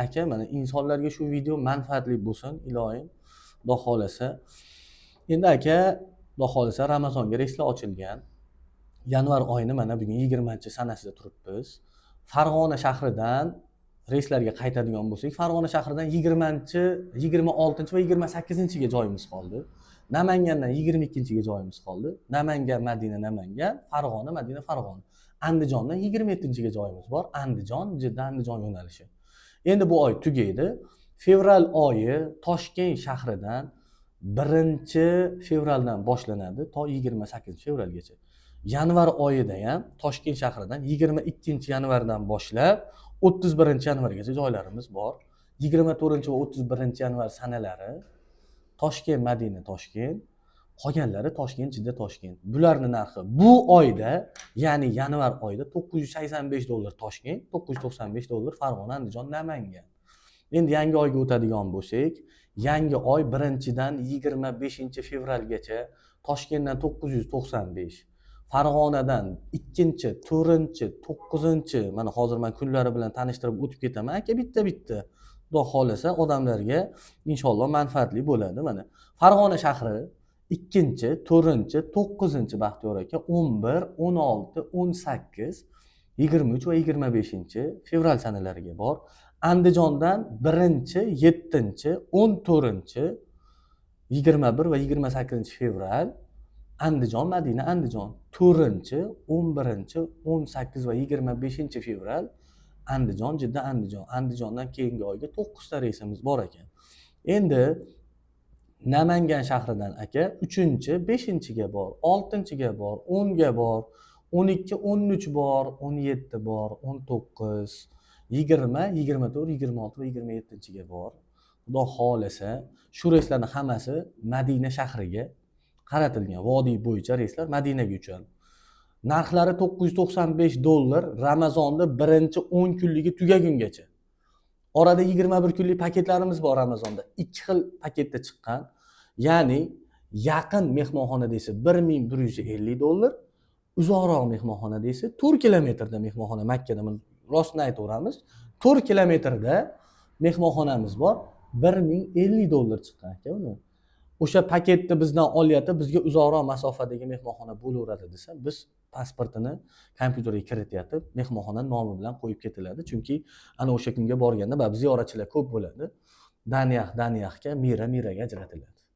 aka, mana insonlarga shu video manfaatli bo'lsin, iloyim, Xudo xolasa. Endi aka, Xudo xolasa Ramazonga reyslar ochilgan. Yanvar oyini mana bugun 20-sanasida turibmiz. Farg'ona shahridan reyslarga qaytadigan bo'lsak, Farg'ona shahridan 20-chi, 26-chi va 28-chiga joyimiz qoldi. Namangandan 22-chiga joyimiz qoldi. Namangan, Madina, Namangan, Farg'ona, Madina, Farg'ona. Andijondan 27-chiga joyimiz bor. Andijon, Jidda, Andijon yo'nalishi. Endi bu oy tugaydi. Fevral oyi Toshkent shahridan 1-fevraldan boshlanadi to 28-fevralgacha. Yanvar oyida ham Toshkent shahridan 22-yanvardan boshlab 31-yanvargacha joylarimiz bor. 24 va 31-yanvar sanalari Toshkent, Madina, Toshkent, qolganlari Toshkent, Jidda, Toshkent. Bularning narxi bu oyda, ya'ni yanvar oyida $985 Toshkent, $995 Farg'ona, Andijon, Namangan. Endi yangi oyga o'tadigan bo'lsak, yangi oy 1-dan 25-fevralgacha Toshkentdan 995, Farg'onadan 2-chi, 4-chi, 9-chi, mana hozir men kunlari bilan tanishtirib o'tib ketaman aka, bitta-bitta. Xudo xolasa odamlarga inshaalloh manfaatli bo'ladi. Mana Farg'ona shahri 2-chi, 4-chi, 9-chi Baxtiyor aka 11, 16, 18, 23 va 25-fevral sanalariga bor. Andijondan 1-chi, 7-chi, 14-chi, 21 va 28-fevral. Andijon, Madina, Andijon 4-chi, 11-chi, 18 va 25-fevral. Andijon, Jidda, Andijon. Andijondan keyingi oyga 9 ta reysimiz bor ekan. Endi Namangan shahridan aka 3-chi, 5-chiga bor, 6-chiga bor, 10ga bor, 12, 13 bor, 17 bor, 19, 20, 24, 26 va 27-chiga bor. Xudo xolasa shu reyslarning hammasi Madina shahriga qaratilgan. Vodiy bo'yicha reyslar Madinaga uchadi. Narxlari $995 Ramazonda 1-10 kunligi tugagungacha. Orada 21 kunlik paketlarimiz bor Ramazonda. 2 xil paketda chiqqan. Ya'ni yaqin mehmonxonada esa $1150, uzoqroq mehmonxonada esa 4 kilometrda mehmonxona Makkada, men rostini aytaveramiz. 4 kilometrda mehmonxonamiz bor. $1050 chiqqan aka uni. O'sha paketni bizdan olyapti, bizga uzoqroq masofadagi mehmonxona bo'laveradi desa, biz pasportini kompyuterga kirityapti, mehmonxona nomi bilan qo'yib ketiladi. Chunki ana o'sha kunga borganda ziyoratchilar ko'p bo'ladi. Daniyahga, Miraga ajratiladi.